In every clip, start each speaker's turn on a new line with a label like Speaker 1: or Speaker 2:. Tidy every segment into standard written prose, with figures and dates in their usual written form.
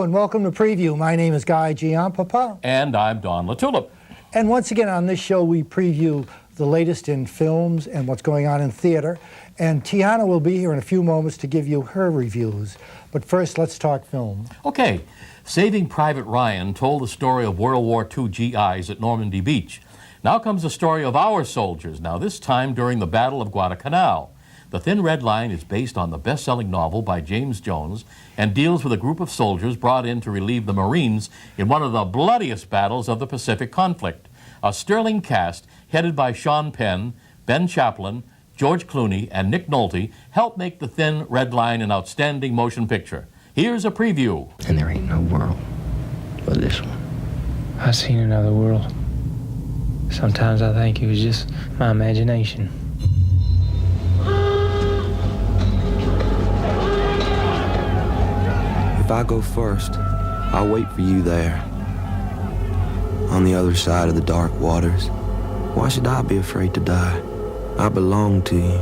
Speaker 1: Hello and welcome to Preview. My name is Giampapa.
Speaker 2: And I'm Don LaTulip.
Speaker 1: And once again on this show we preview the latest in films and what's going on in theater. And Tiana will be here in a few moments to give you her reviews. But first, let's talk film.
Speaker 2: Okay, Saving Private Ryan told the story of World War II GIs at Normandy Beach. Now comes the story of our soldiers, now this time during the Battle of Guadalcanal. The Thin Red Line is based on the best-selling novel by James Jones and deals with a group of soldiers brought in to relieve the Marines in one of the bloodiest battles of the Pacific conflict. A sterling cast headed by Sean Penn, Ben Chaplin, George Clooney, and Nick Nolte helped make The Thin Red Line an outstanding motion picture. Here's a preview.
Speaker 3: And there ain't no world but this one.
Speaker 4: I've seen another world. Sometimes I think it was just my imagination.
Speaker 3: If I go first, I'll wait for you there, on the other side of the dark waters. Why should I be afraid to die? I belong to you.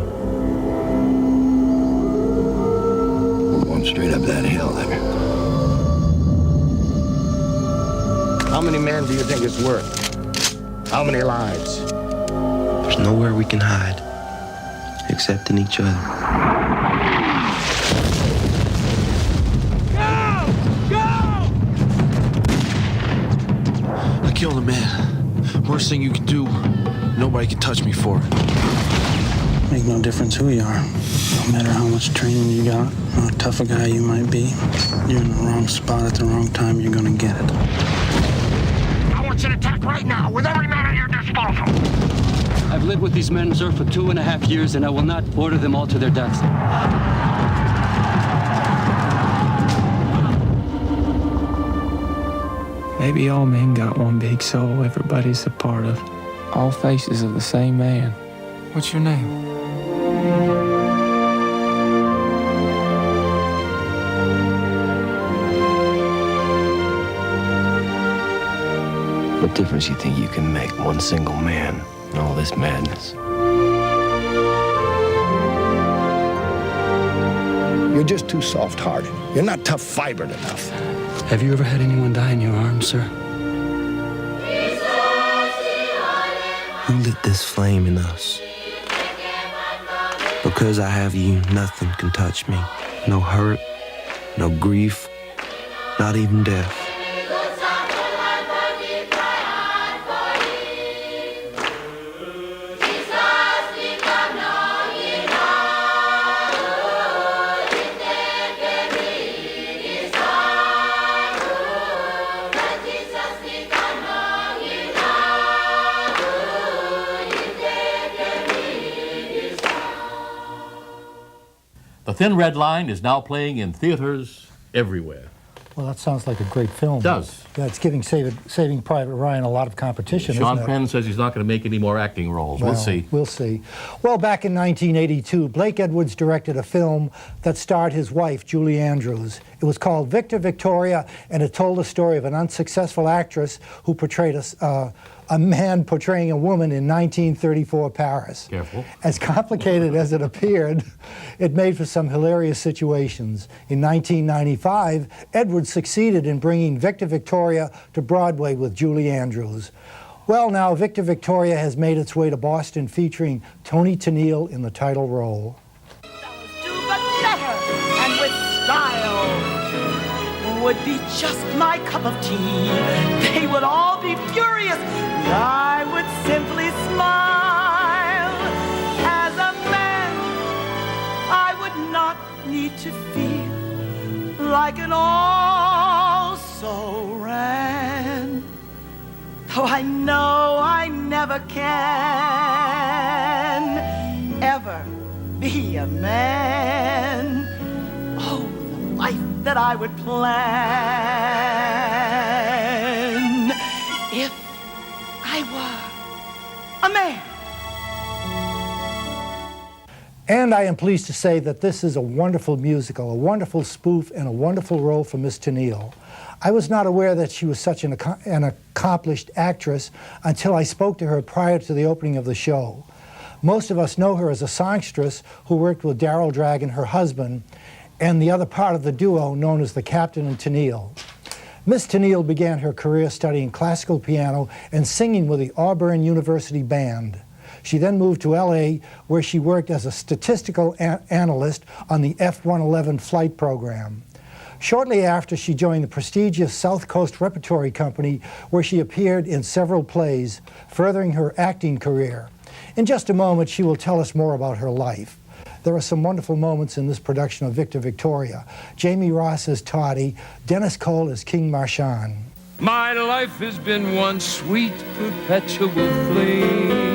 Speaker 5: We're going straight up that hill there. How many men do you think it's worth? How many lives?
Speaker 3: There's nowhere we can hide, except in each other.
Speaker 6: Killed a man. Worst thing you can do. Nobody can touch me for it.
Speaker 7: Make no difference who you are. No matter how much training you got, how tough a guy you might be, you're in the wrong spot at the wrong time, you're gonna get it.
Speaker 5: I want you to attack right now with every man at your disposal.
Speaker 8: I've lived with these men, sir, for 2.5 years, and I will not order them all to their deaths.
Speaker 4: Maybe all men got one big soul everybody's a part of. All faces of the same man. What's your name?
Speaker 3: What difference you think you can make, one single man, in all this madness?
Speaker 5: You're just too soft-hearted. You're not tough-fibered enough.
Speaker 8: Have you ever had anyone die in your arms, sir?
Speaker 3: Who lit this flame in us? Because I have you, nothing can touch me. No hurt, no grief, not even death.
Speaker 2: The Thin Red Line is now playing in theaters everywhere.
Speaker 1: Well, that sounds like a great film.
Speaker 2: It does.
Speaker 1: Yeah, it's giving Saving Private Ryan a lot of competition,
Speaker 2: Sean
Speaker 1: isn't it?
Speaker 2: Penn says he's not going to make any more acting roles.
Speaker 1: Well,
Speaker 2: We'll see.
Speaker 1: We'll see. Well, back in 1982, Blake Edwards directed a film that starred his wife, Julie Andrews. It was called Victor Victoria, and it told the story of an unsuccessful actress who portrayed a man portraying a woman in 1934 Paris.
Speaker 2: Careful.
Speaker 1: As complicated as it appeared, it made for some hilarious situations. In 1995, Edwards succeeded in bringing Victor Victoria to Broadway with Julie Andrews. Well, now Victor Victoria has made its way to Boston, featuring Toni Tennille in the title role.
Speaker 9: Do but better and with style would be just my cup of tea. They would all be furious. I would simply smile. As a man, I would not need to feel like an also-ran. Though I know I never can ever be a man. Oh, the life that I would plan if I were a man.
Speaker 1: And I am pleased to say that this is a wonderful musical, a wonderful spoof, and a wonderful role for Miss Tennille. I was not aware that she was such an accomplished actress until I spoke to her prior to the opening of the show. Most of us know her as a songstress who worked with Darryl Dragon, her husband, and the other part of the duo known as the Captain and Tennille. Miss Tennille began her career studying classical piano and singing with the Auburn University Band. She then moved to LA, where she worked as a statistical analyst on the F-111 flight program. Shortly after, she joined the prestigious South Coast Repertory Company, where she appeared in several plays, furthering her acting career. In just a moment, she will tell us more about her life. There are some wonderful moments in this production of Victor Victoria. Jamie Ross as Toddy, Dennis Cole as King Marchand.
Speaker 10: My life has been one sweet perpetual flame.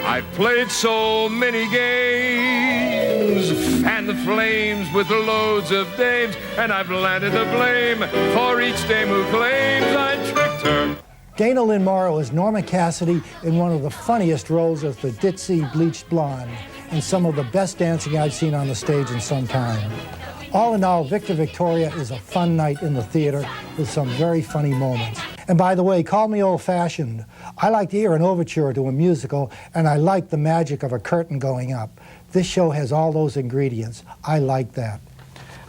Speaker 10: I've played so many games, fanned the flames with loads of dames, and I've landed the blame for each dame who claims I tricked her.
Speaker 1: Dana Lynn Morrow as Norma Cassidy in one of the funniest roles as the ditzy bleached blonde, and some of the best dancing I've seen on the stage in some time. All in all, Victor Victoria is a fun night in the theater with some very funny moments. And by the way, call me old-fashioned. I like to hear an overture to a musical, and I like the magic of a curtain going up. This show has all those ingredients. I like that.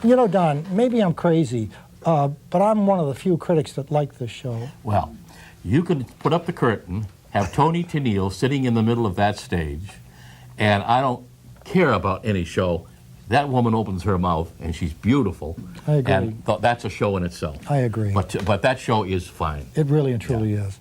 Speaker 1: You know, Don, maybe I'm crazy, but I'm one of the few critics that like this show.
Speaker 2: Well, you could put up the curtain, have Toni Tennille sitting in the middle of that stage, and I don't care about any show. That woman opens her mouth, and she's beautiful.
Speaker 1: I agree.
Speaker 2: And that's a show in itself.
Speaker 1: I agree.
Speaker 2: But that show is fine.
Speaker 1: It really and truly is.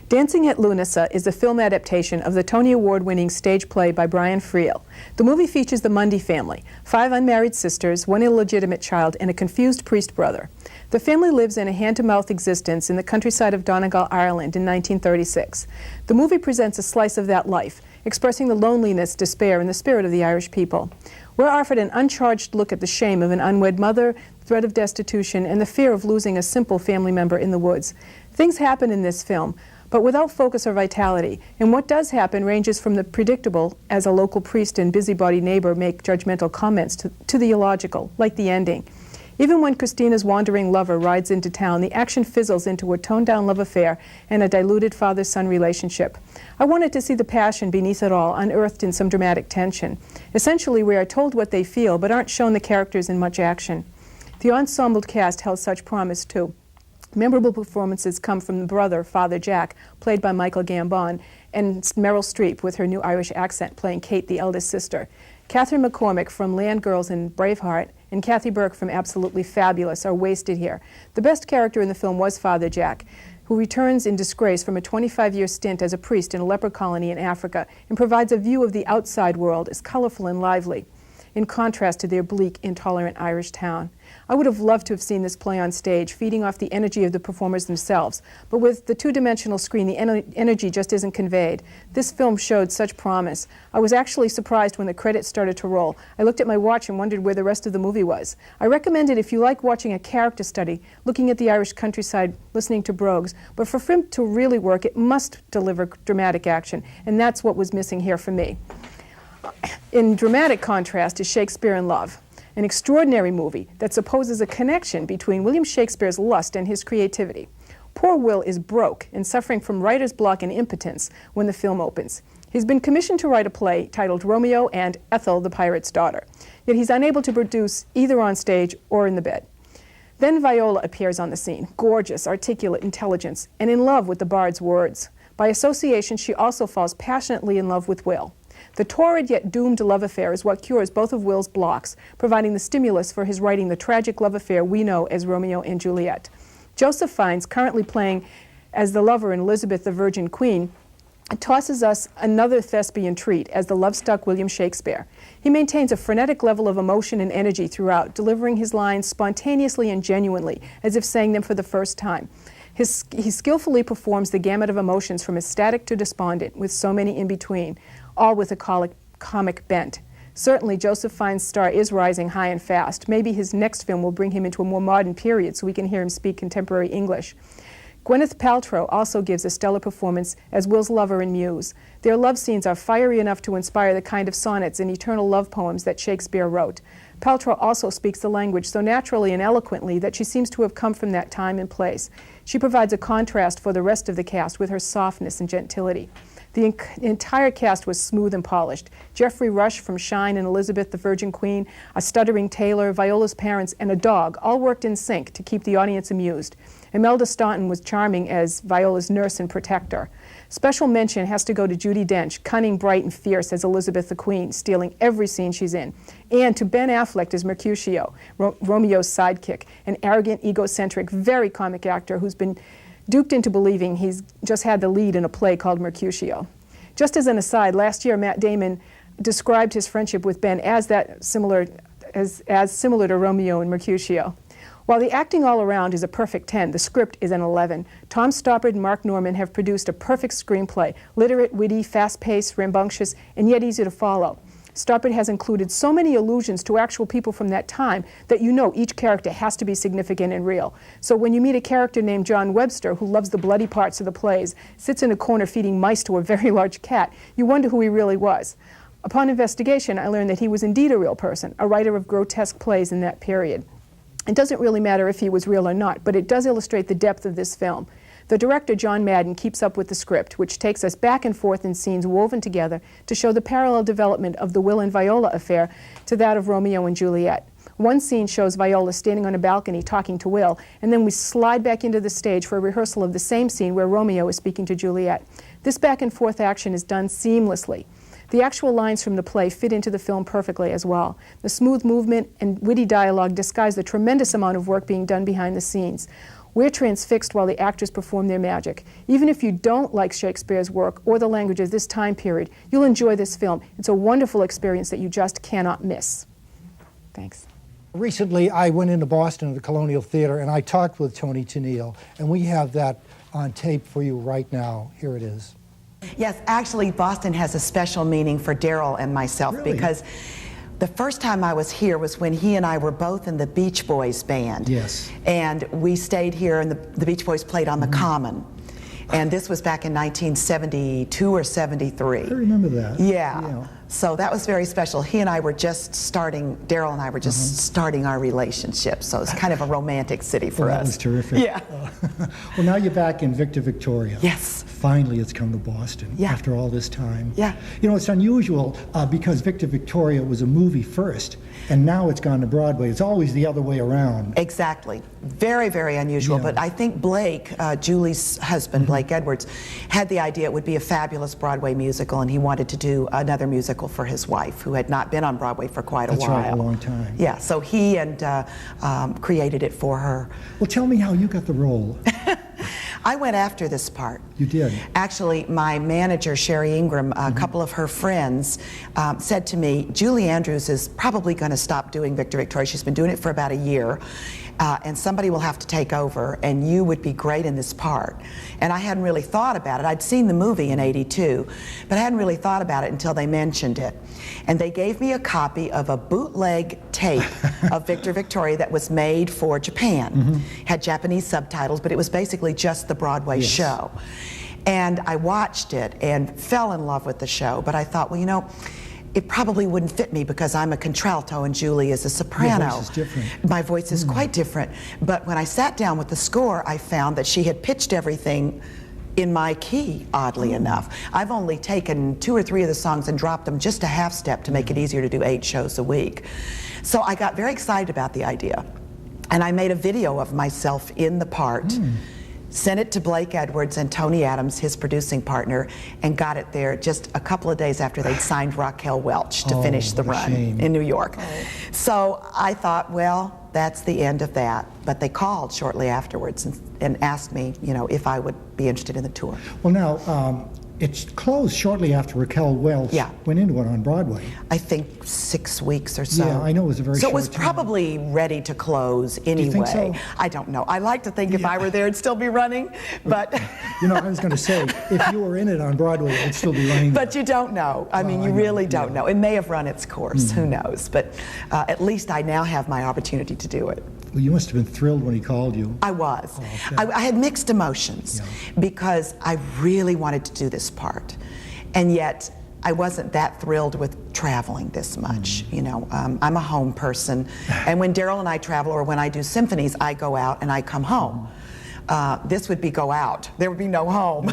Speaker 11: Dancing at Lunasa is a film adaptation of the Tony Award-winning stage play by Brian Friel. The movie features the Mundy family, 5 unmarried sisters, 1 illegitimate child, and a confused priest brother. The family lives in a hand-to-mouth existence in the countryside of Donegal, Ireland in 1936. The movie presents a slice of that life, expressing the loneliness, despair, and the spirit of the Irish people. We're offered an uncharged look at the shame of an unwed mother, threat of destitution, and the fear of losing a simple family member in the woods. Things happen in this film, but without focus or vitality, and what does happen ranges from the predictable, as a local priest and busybody neighbor make judgmental comments, to the illogical, like the ending. Even when Christina's wandering lover rides into town, the action fizzles into a toned-down love affair and a diluted father-son relationship. I wanted to see the passion beneath it all unearthed in some dramatic tension. Essentially, we are told what they feel, but aren't shown the characters in much action. The Ensemble Cast held such promise, too. Memorable performances come from the brother, Father Jack, played by Michael Gambon, and Meryl Streep with her new Irish accent playing Kate, the eldest sister. Catherine McCormick from Land Girls and Braveheart and Kathy Burke from Absolutely Fabulous are wasted here. The best character in the film was Father Jack, who returns in disgrace from a 25-year stint as a priest in a leper colony in Africa and provides a view of the outside world as colorful and lively, in contrast to their bleak, intolerant Irish town. I would have loved to have seen this play on stage, feeding off the energy of the performers themselves, but with the two-dimensional screen, the energy just isn't conveyed. This film showed such promise. I was actually surprised when the credits started to roll. I looked at my watch and wondered where the rest of the movie was. I recommend it if you like watching a character study, looking at the Irish countryside, listening to brogues, but for film to really work, it must deliver dramatic action, and that's what was missing here for me. In dramatic contrast is Shakespeare in Love, an extraordinary movie that supposes a connection between William Shakespeare's lust and his creativity. Poor Will is broke and suffering from writer's block and impotence when the film opens. He's been commissioned to write a play titled Romeo and Ethel, the Pirate's Daughter, yet he's unable to produce either on stage or in the bed. Then Viola appears on the scene, gorgeous, articulate intelligence, and in love with the bard's words. By association, she also falls passionately in love with Will. The torrid yet doomed love affair is what cures both of Will's blocks, providing the stimulus for his writing the tragic love affair we know as Romeo and Juliet. Joseph Fiennes, currently playing as the lover in Elizabeth the Virgin Queen, tosses us another thespian treat as the love-struck William Shakespeare. He maintains a frenetic level of emotion and energy throughout, delivering his lines spontaneously and genuinely, as if saying them for the first time. He skillfully performs the gamut of emotions from ecstatic to despondent, with so many in between, all with a comic bent. Certainly, Joseph Fiennes' star is rising high and fast. Maybe his next film will bring him into a more modern period so we can hear him speak contemporary English. Gwyneth Paltrow also gives a stellar performance as Will's lover and muse. Their love scenes are fiery enough to inspire the kind of sonnets and eternal love poems that Shakespeare wrote. Paltrow also speaks the language so naturally and eloquently that she seems to have come from that time and place. She provides a contrast for the rest of the cast with her softness and gentility. The entire cast was smooth and polished. Jeffrey Rush from Shine and Elizabeth the Virgin Queen, a stuttering tailor, Viola's parents, and a dog all worked in sync to keep the audience amused. Imelda Staunton was charming as Viola's nurse and protector. Special mention has to go to Judi Dench, cunning, bright, and fierce as Elizabeth the Queen, stealing every scene she's in. And to Ben Affleck as Mercutio, Romeo's sidekick, an arrogant, egocentric, very comic actor who's been duped into believing he's just had the lead in a play called Mercutio. Just as an aside, last year Matt Damon described his friendship with Ben as similar to Romeo and Mercutio. While the acting all around is a perfect 10, the script is an 11. Tom Stoppard and Mark Norman have produced a perfect screenplay, literate, witty, fast-paced, rambunctious, and yet easy to follow. Stoppard has included so many allusions to actual people from that time that you know each character has to be significant and real. So when you meet a character named John Webster who loves the bloody parts of the plays, sits in a corner feeding mice to a very large cat, you wonder who he really was. Upon investigation, I learned that he was indeed a real person, a writer of grotesque plays in that period. It doesn't really matter if he was real or not, but it does illustrate the depth of this film. The director, John Madden, keeps up with the script, which takes us back and forth in scenes woven together to show the parallel development of the Will and Viola affair to that of Romeo and Juliet. One scene shows Viola standing on a balcony talking to Will, and then we slide back into the stage for a rehearsal of the same scene where Romeo is speaking to Juliet. This back and forth action is done seamlessly. The actual lines from the play fit into the film perfectly as well. The smooth movement and witty dialogue disguise the tremendous amount of work being done behind the scenes. We're transfixed while the actors perform their magic. Even if you don't like Shakespeare's work or the language of this time period, you'll enjoy this film. It's a wonderful experience that you just cannot miss. Thanks.
Speaker 1: Recently, I went into Boston at the Colonial Theater and I talked with Toni Tennille, and we have that on tape for you right now. Here it is.
Speaker 12: Yes, actually, Boston has a special meaning for Daryl and myself.
Speaker 1: Really?
Speaker 12: Because the first time I was here was when he and I were both in the Beach Boys band.
Speaker 1: Yes. And
Speaker 12: we stayed here, and the Beach Boys played on the Common. And this was back in 1972 or 73.
Speaker 1: I remember that.
Speaker 12: Yeah. So that was very special. He and I were just starting, Daryl and I were just starting our relationship. So it's kind of a romantic city for us.
Speaker 1: That was terrific.
Speaker 12: Yeah.
Speaker 1: Well, now you're back in Victor Victoria.
Speaker 12: Yes.
Speaker 1: Finally, it's come to Boston after all this time.
Speaker 12: Yeah.
Speaker 1: You know, it's unusual because Victor Victoria was a movie first, and now it's gone to Broadway. It's always the other way around.
Speaker 12: Exactly. Very, very unusual.
Speaker 1: Yeah.
Speaker 12: But I think Blake, Julie's husband, Blake Edwards, had the idea it would be a fabulous Broadway musical, and he wanted to do another musical for his wife, who had not been on Broadway for quite a while.
Speaker 1: That's right, a long time.
Speaker 12: Yeah, so he and created it for her.
Speaker 1: Well, tell me how you got the role.
Speaker 12: I went after this part.
Speaker 1: You did?
Speaker 12: Actually, my manager, Sherry Ingram, a couple of her friends said to me, Julie Andrews is probably going to stop doing Victor Victoria. She's been doing it for about a year. And somebody will have to take over, and you would be great in this part. And I hadn't really thought about it. I'd seen the movie in '82, but I hadn't really thought about it until they mentioned it. And they gave me a copy of a bootleg tape of Victor Victoria that was made for Japan. Had Japanese subtitles, but it was basically just the Broadway show. And I watched it and fell in love with the show, but I thought, well, you know, it probably wouldn't fit me because I'm a contralto and Julie is a soprano.
Speaker 1: Your voice is different.
Speaker 12: My voice is quite different. But when I sat down with the score, I found that she had pitched everything in my key, oddly enough. I've only taken 2 or 3 of the songs and dropped them just a half step to make it easier to do 8 shows a week. So I got very excited about the idea. And I made a video of myself in the part. Sent it to Blake Edwards and Tony Adams, his producing partner, and got it there just a couple of days after they'd signed Raquel Welch to finish the run in New York. So I thought, well, that's the end of that. But they called shortly afterwards and asked me, you know, if I would be interested in the tour.
Speaker 1: Well, now, it's closed shortly after Raquel Welch went into it on Broadway.
Speaker 12: I think 6 weeks or so.
Speaker 1: Yeah, I know it was a very short time.
Speaker 12: So it was probably ready to close anyway.
Speaker 1: Do you think so?
Speaker 12: I don't know. I like to think if I were there, it'd still be running, but...
Speaker 1: You know, I was going to say, if you were in it on Broadway, it'd still be running.
Speaker 12: But you don't know. I mean, you really don't know. It may have run its course. Who knows? But at least I now have my opportunity to do it.
Speaker 1: Well, you must have been thrilled when he called you.
Speaker 12: I was. I had mixed emotions because I really wanted to do this part. And yet, I wasn't that thrilled with traveling this much. You know, I'm a home person. And when Daryl and I travel, or when I do symphonies, I go out and I come home. this would be go out. There would be no home.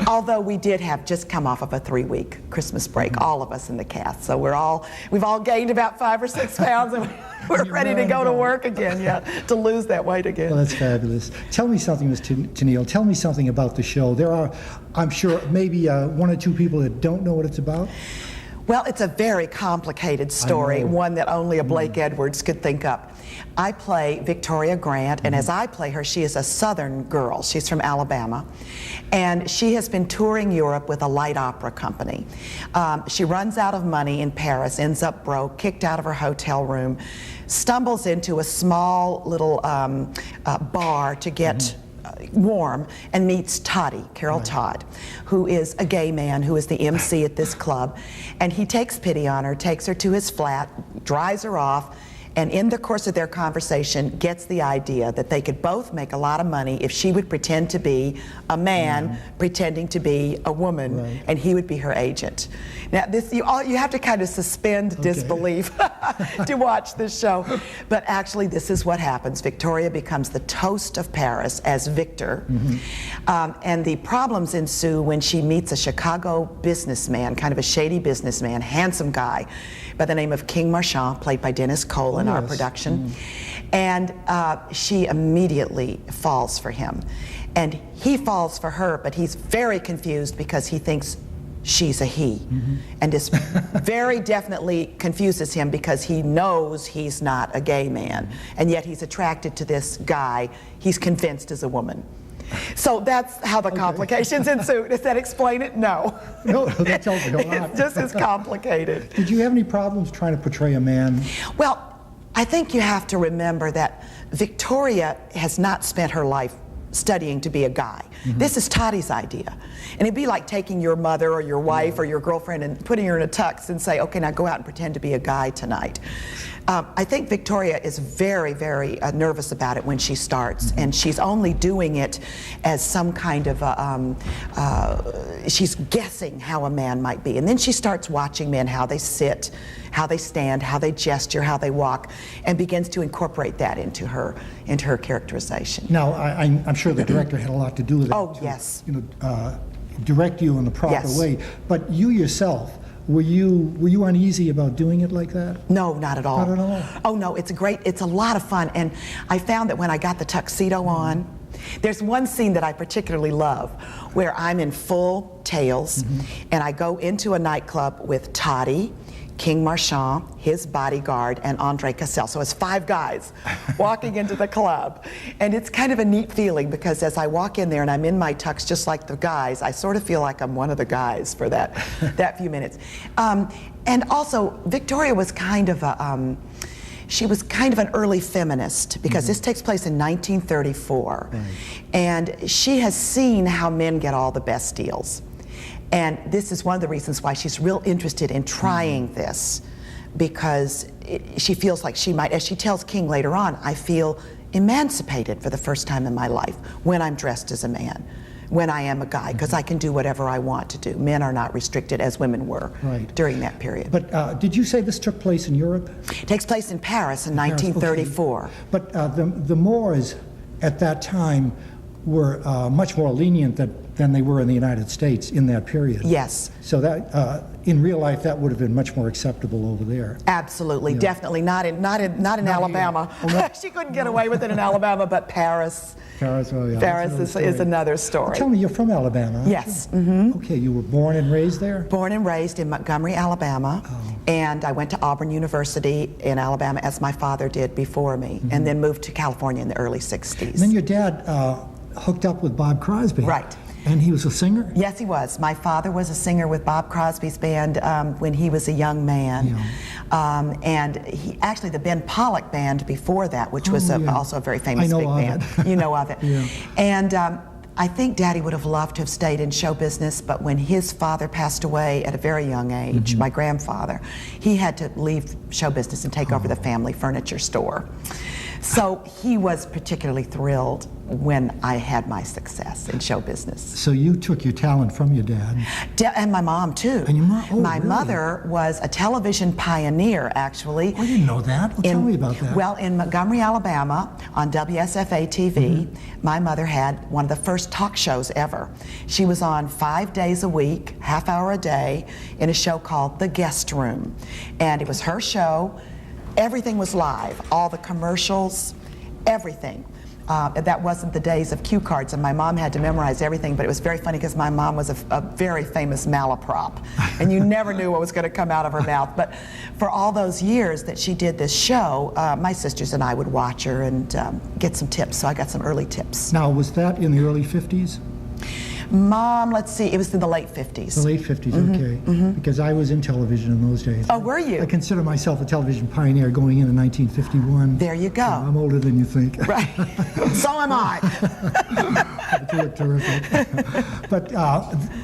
Speaker 12: Although we did have just come off of a 3-week Christmas break, all of us in the cast. So we've all gained about 5 or 6 pounds, and we're ready to go to work again, to lose that weight again.
Speaker 1: Well, that's fabulous. Tell me something, Ms. Tennille. Tell me something about the show. There are, I'm sure, maybe 1 or 2 people that don't know what it's about.
Speaker 12: Well, it's a very complicated story, one that only a Blake Edwards could think up. I play Victoria Grant, and as I play her, she is a Southern girl. She's from Alabama, and she has been touring Europe with a light opera company. She runs out of money in Paris, ends up broke, kicked out of her hotel room, stumbles into a small little bar to get warm, and meets Toddy, Carol Todd, who is a gay man who is the MC at this club. And he takes pity on her, takes her to his flat, drives her off, and in the course of their conversation gets the idea that they could both make a lot of money if she would pretend to be a man pretending to be a woman, and he would be her agent. Now this, you have to kind of suspend disbelief to watch this show, but actually this is what happens. Victoria becomes the toast of Paris as Victor, and the problems ensue when she meets a Chicago businessman, kind of a shady businessman, handsome guy by the name of King Marchand, played by Dennis Cole in our production. And she immediately falls for him. And he falls for her, but he's very confused because he thinks she's a he. And this very definitely confuses him because he knows he's not a gay man. And yet he's attracted to this guy he's convinced is a woman. So that's how the complications ensue. Does that explain it? No.
Speaker 1: No, that tells me a lot.
Speaker 12: It's just as complicated.
Speaker 1: Did you have any problems trying to portray a man?
Speaker 12: Well, I think you have to remember that Victoria has not spent her life studying to be a guy. This is Toddy's idea. And it'd be like taking your mother or your wife or your girlfriend and putting her in a tux and say, okay, now go out and pretend to be a guy tonight. I think Victoria is very, very nervous about it when she starts, and she's only doing it as some kind of she's guessing how a man might be. And then she starts watching men, how they sit, how they stand, how they gesture, how they walk, and begins to incorporate that into her characterization.
Speaker 1: Now, I'm sure the director had a lot to do with it.
Speaker 12: Oh, yes.
Speaker 1: You know, direct you in the proper way. But you yourself, were you uneasy about doing it like that?
Speaker 12: No, not at all.
Speaker 1: Not at all?
Speaker 12: Oh no, it's a lot of fun. And I found that when I got the tuxedo on, there's one scene that I particularly love where I'm in full tails and I go into a nightclub with Toddy, King Marchand, his bodyguard, and Andre Cassell. So it's 5 guys walking into the club. And it's kind of a neat feeling because as I walk in there and I'm in my tux just like the guys, I sort of feel like I'm one of the guys for that few minutes. And also, Victoria was kind of she was kind of an early feminist because this takes place in 1934. And she has seen how men get all the best deals. And this is one of the reasons why she's real interested in trying this, because she feels like she might, as she tells King later on, I feel emancipated for the first time in my life when I'm dressed as a man, when I am a guy, because I can do whatever I want to do. Men are not restricted as women were during that period.
Speaker 1: But did you say this took place in Europe?
Speaker 12: It takes place in Paris in 1934.
Speaker 1: Okay. But the Moors at that time were much more lenient than they were in the United States in that period.
Speaker 12: Yes.
Speaker 1: So that in real life that would have been much more acceptable over there.
Speaker 12: Absolutely, definitely not in Alabama. She couldn't get away with it in Alabama, but Paris. Paris, Paris is another story.
Speaker 1: Tell me, you're from Alabama, aren't
Speaker 12: yes.
Speaker 1: you? Okay, you were born and raised there?
Speaker 12: Born and raised in Montgomery, Alabama, and I went to Auburn University in Alabama as my father did before me, and then moved to California in the early 60s.
Speaker 1: And then your dad hooked up with Bob Crosby.
Speaker 12: Right.
Speaker 1: And he was a singer?
Speaker 12: Yes, he was. My father was a singer with Bob Crosby's band when he was a young man. And he actually, the Ben Pollack band before that, which was also a very famous big band. You know of it. And I think Daddy would have loved to have stayed in show business, but when his father passed away at a very young age, my grandfather, he had to leave show business and take over the family furniture store. So he was particularly thrilled when I had my success in show business.
Speaker 1: So you took your talent from your dad.
Speaker 12: And my mom, too.
Speaker 1: And your mom? Oh,
Speaker 12: my
Speaker 1: really?
Speaker 12: mother was a television pioneer, actually.
Speaker 1: I didn't know that. Well, tell me about that.
Speaker 12: Well, in Montgomery, Alabama, on WSFA TV, my mother had one of the first talk shows ever. She was on 5 days a week, half hour a day, in a show called The Guest Room. And it was her show. Everything was live, all the commercials, everything. That wasn't the days of cue cards, and my mom had to memorize everything, but it was very funny because my mom was a very famous malaprop, and you never knew what was going to come out of her mouth. But for all those years that she did this show, my sisters and I would watch her and get some tips, so I got some early tips.
Speaker 1: Now, was that in the early 50s?
Speaker 12: Mom, let's see, it was in the late 50s.
Speaker 1: The late 50s, okay. Because I was in television in those days.
Speaker 12: Oh, were you?
Speaker 1: I consider myself a television pioneer going in 1951.
Speaker 12: There you go.
Speaker 1: So I'm older than you think.
Speaker 12: Right. So am I.
Speaker 1: You look terrific. But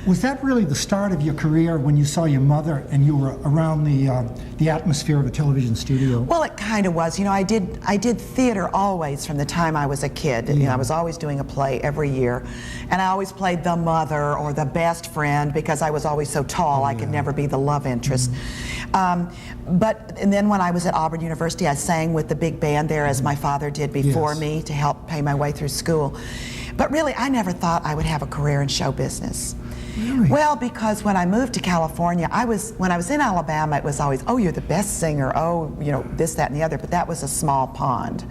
Speaker 1: was that really the start of your career when you saw your mother and you were around the atmosphere of a television studio?
Speaker 12: Well, it kind of was. You know, I did theater always from the time I was a kid. You know, I was always doing a play every year, and I always played the mother or the best friend because I was always so tall. I could never be the love interest. And then when I was at Auburn University, I sang with the big band there as my father did before me to help pay my way through school. But really, I never thought I would have a career in show business.
Speaker 1: Really?
Speaker 12: Well, because when I moved to California, when I was in Alabama, it was always, oh, you're the best singer, oh, you know, this, that, and the other, but that was a small pond.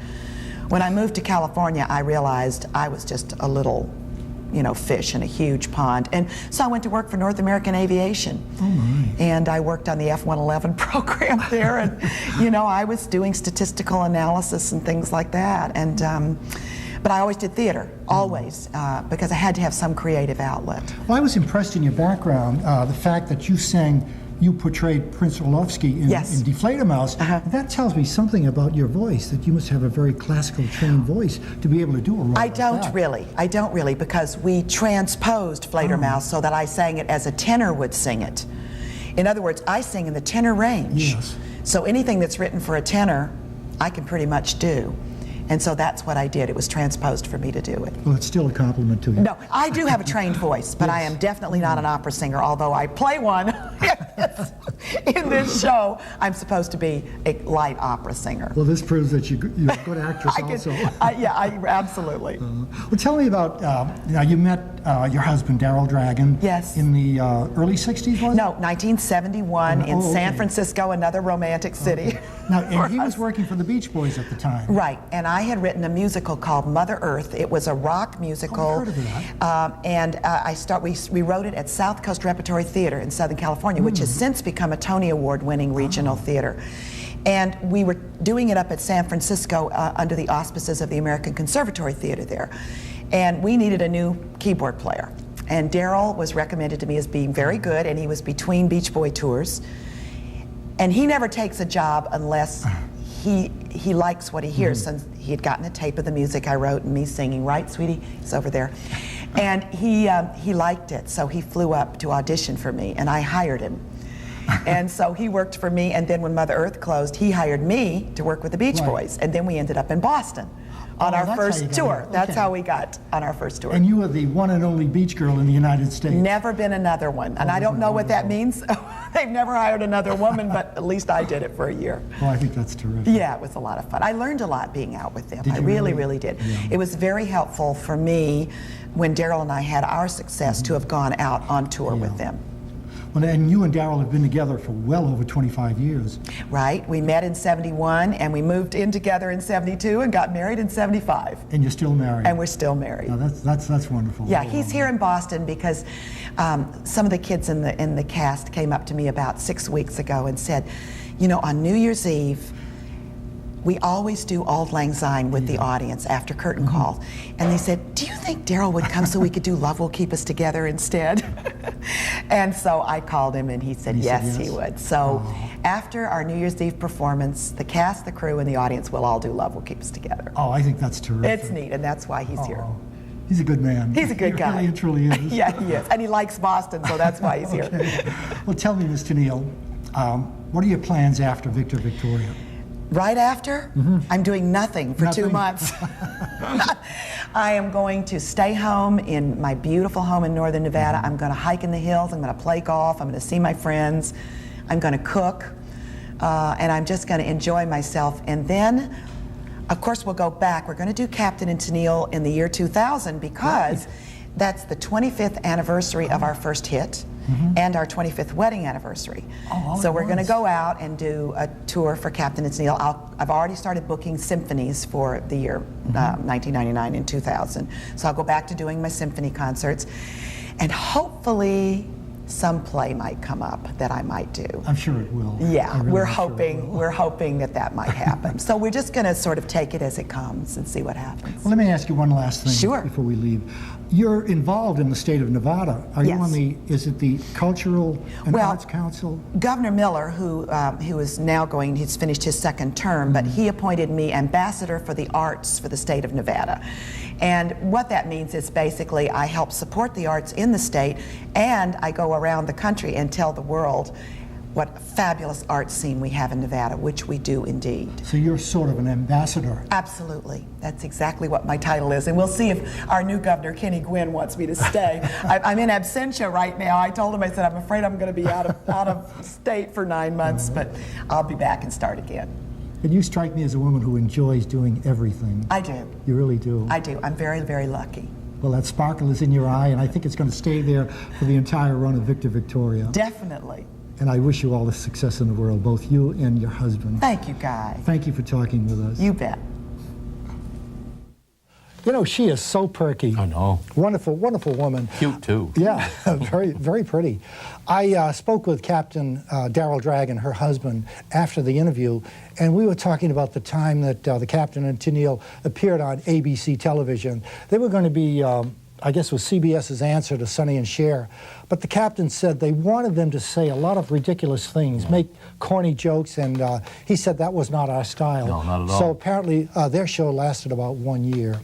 Speaker 12: When I moved to California, I realized I was just a little, you know, fish in a huge pond. And so I went to work for North American Aviation.
Speaker 1: Oh my.
Speaker 12: And I worked on the F-111 program there, and, you know, I was doing statistical analysis and things like that. And, but I always did theater, always, because I had to have some creative outlet.
Speaker 1: Well, I was impressed in your background, the fact that you portrayed Prince Orlovsky in Die Fledermaus. That tells me something about your voice, that you must have a very classical trained voice to be able to do a role like that.
Speaker 12: I don't really, because we transposed Fledermaus so that I sang it as a tenor would sing it. In other words, I sing in the tenor range.
Speaker 1: Yes.
Speaker 12: So anything that's written for a tenor, I can pretty much do. And so that's what I did. It was transposed for me to do it.
Speaker 1: Well, it's still a compliment to you.
Speaker 12: No, I do have a trained voice, but I am definitely not an opera singer, although I play one in this show. I'm supposed to be a light opera singer.
Speaker 1: Well, this proves that you're a good actress also.
Speaker 12: Absolutely.
Speaker 1: Well, tell me about, now you met your husband, Darryl Dragon.
Speaker 12: Yes.
Speaker 1: In the early 60s, was it?
Speaker 12: No, 1971 in San Francisco, another romantic city.
Speaker 1: Now, and he was working for the Beach Boys at the time.
Speaker 12: Right, and I had written a musical called Mother Earth. It was a rock musical.
Speaker 1: I've heard of that.
Speaker 12: And we wrote it at South Coast Repertory Theater in Southern California, which has since become a Tony Award-winning regional theater. And we were doing it up at San Francisco under the auspices of the American Conservatory Theater there. And we needed a new keyboard player. And Darryl was recommended to me as being very good, and he was between Beach Boy tours. And he never takes a job unless he likes what he hears. Since he had gotten a tape of the music I wrote and me singing, right, sweetie? He's over there. And he liked it, so he flew up to audition for me, and I hired him. And so he worked for me, and then when Mother Earth closed, he hired me to work with the Beach Boys, and then we ended up in Boston on our first tour. That's how we got on our first tour.
Speaker 1: And you were the one and only beach girl in the United States.
Speaker 12: Never been another one, and I don't know what that means. They've never hired another woman, but at least I did it for a year.
Speaker 1: Oh, I think that's terrific.
Speaker 12: Yeah, it was a lot of fun. I learned a lot being out with them.
Speaker 1: Did
Speaker 12: I
Speaker 1: you
Speaker 12: really, really did.
Speaker 1: Yeah.
Speaker 12: It was very helpful for me when Darryl and I had our success to have gone out on tour with them.
Speaker 1: Well, and you and Darryl have been together for well over 25 years.
Speaker 12: Right. We met in 71, and we moved in together in 72 and got married in 75.
Speaker 1: And you're still married.
Speaker 12: And we're still married.
Speaker 1: Now that's wonderful.
Speaker 12: Yeah, he's here in Boston because some of the kids in the cast came up to me about 6 weeks ago and said, you know, on New Year's Eve, we always do Auld Lang Syne with the audience after curtain call. And they said, do you think Darryl would come so we could do Love Will Keep Us Together instead? And so I called him and he said yes, he would. So after our New Year's Eve performance, the cast, the crew, and the audience will all do Love Will Keep Us Together.
Speaker 1: Oh, I think that's terrific.
Speaker 12: It's neat, and that's why he's here.
Speaker 1: He's a good man.
Speaker 12: He's a good guy.
Speaker 1: He really, truly is.
Speaker 12: Yeah, he is. And he likes Boston, so that's why he's here.
Speaker 1: Well, tell me, Miss Tennille, what are your plans after Victor Victoria?
Speaker 12: Right after, I'm doing nothing for 2 months. I am going to stay home in my beautiful home in northern Nevada. I'm going to hike in the hills. I'm going to play golf. I'm going to see my friends. I'm going to cook. And I'm just going to enjoy myself. And then, of course, we'll go back. We're going to do Captain and Tennille in the year 2000 because that's the 25th anniversary of our first hit. And our 25th wedding anniversary. So we're going to go out and do a tour for Captain and Tennille. I've already started booking symphonies for the year 1999 and 2000. So I'll go back to doing my symphony concerts, and hopefully some play might come up that I might do.
Speaker 1: I'm sure it will.
Speaker 12: Yeah, we're hoping that might happen. So we're just going to sort of take it as it comes and see what happens.
Speaker 1: Well, let me ask you one last thing
Speaker 12: Sure.
Speaker 1: before we leave. You're involved in the state of Nevada. Are you on is it the Cultural and Arts Council?
Speaker 12: Governor Miller, who is now he's finished his second term, but he appointed me ambassador for the arts for the state of Nevada. And what that means is basically I help support the arts in the state, and I go around the country and tell the world what a fabulous art scene we have in Nevada, which we do indeed.
Speaker 1: So you're sort of an ambassador.
Speaker 12: Absolutely. That's exactly what my title is. And we'll see if our new governor, Kenny Gwynn, wants me to stay. I'm in absentia right now. I told him, I said, I'm afraid I'm going to be out of state for 9 months, but I'll be back and start again.
Speaker 1: And you strike me as a woman who enjoys doing everything.
Speaker 12: I do.
Speaker 1: You really do.
Speaker 12: I do. I'm very, very lucky.
Speaker 1: Well, that sparkle is in your eye, and I think it's going to stay there for the entire run of Victor Victoria.
Speaker 12: Definitely.
Speaker 1: And I wish you all the success in the world, both you and your husband.
Speaker 12: Thank you, Guy.
Speaker 1: Thank you for talking with us.
Speaker 12: You bet.
Speaker 1: You know, she is so perky.
Speaker 2: I know.
Speaker 1: Wonderful, wonderful woman.
Speaker 2: Cute, too.
Speaker 1: Yeah, very, very pretty. I spoke with Captain Darrell Dragon, her husband, after the interview, and we were talking about the time that the Captain and Tennille appeared on ABC television. They were going to be, I guess, was CBS's answer to Sonny and Cher. But the captain said they wanted them to say a lot of ridiculous things, make corny jokes, and he said that was not our style.
Speaker 2: No, not at all.
Speaker 1: So apparently their show lasted about 1 year.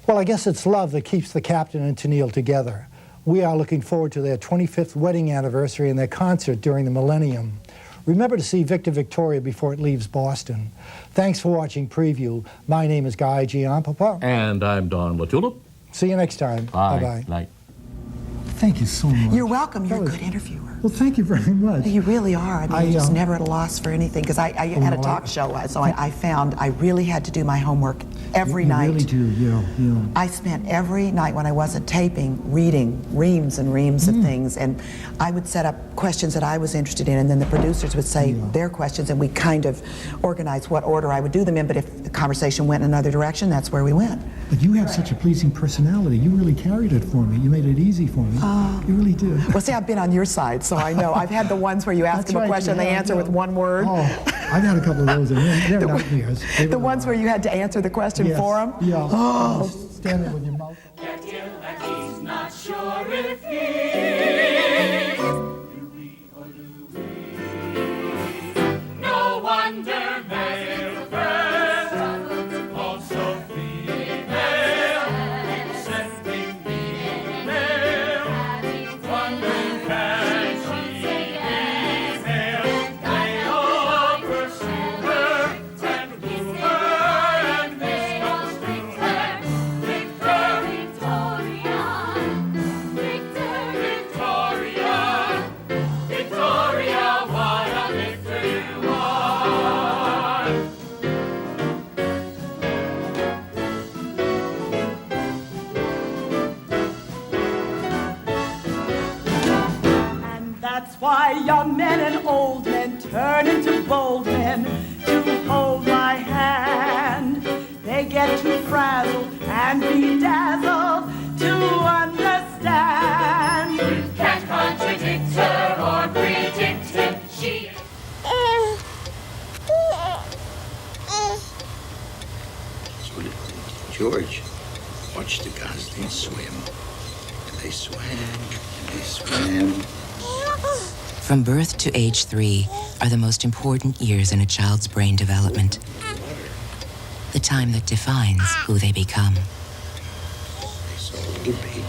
Speaker 1: Well, I guess it's love that keeps the Captain and Tennille together. We are looking forward to their 25th wedding anniversary and their concert during the millennium. Remember to see Victor Victoria before it leaves Boston. Thanks for watching Preview. My name is Guy Giampapa.
Speaker 2: And I'm Don LaTulip.
Speaker 1: See you next time.
Speaker 2: Bye.
Speaker 1: Bye-bye.
Speaker 2: Night.
Speaker 1: Thank you so much.
Speaker 12: You're welcome. You're a good interviewer.
Speaker 1: Well, thank you very much.
Speaker 12: You really are. I mean, you're just never at a loss for anything. Because I had a talk show, so I found I really had to do my homework every night.
Speaker 1: You really do, yeah.
Speaker 12: I spent every night when I wasn't taping reading reams and reams of things, and I would set up questions that I was interested in, and then the producers would say their questions, and we kind of organized what order I would do them in. But if the conversation went in another direction, that's where we went.
Speaker 1: But you have such a pleasing personality. You really carried it for me. You made it easy for me. You really did.
Speaker 12: Well, see, I've been on your side, so I know. I've had the ones where you ask them a question and they answer with one word.
Speaker 1: Oh, I've had a couple of those, and they're nightmares.
Speaker 12: The ones where you had to answer the question for them?
Speaker 1: Yeah.
Speaker 12: Oh.
Speaker 1: Stand there with your mouth.
Speaker 13: Get him and he's not sure if he's Louis or Louise. No wonder male first, also female, accepting female. Wonder can she be male? They all pursue her and woo her and misconstrue her. Victor, Victoria, what a victor you are.
Speaker 9: And that's why young men and old men turn into bold men to hold my hand. They get too frazzled and bedazzled to understand.
Speaker 13: You can't contradict her or predict him. She
Speaker 14: George watched the Goslings swim. And they swam, and they swam.
Speaker 15: From birth to age 3 are the most important years in a child's brain development. The time that defines who they become.
Speaker 14: They saw a little baby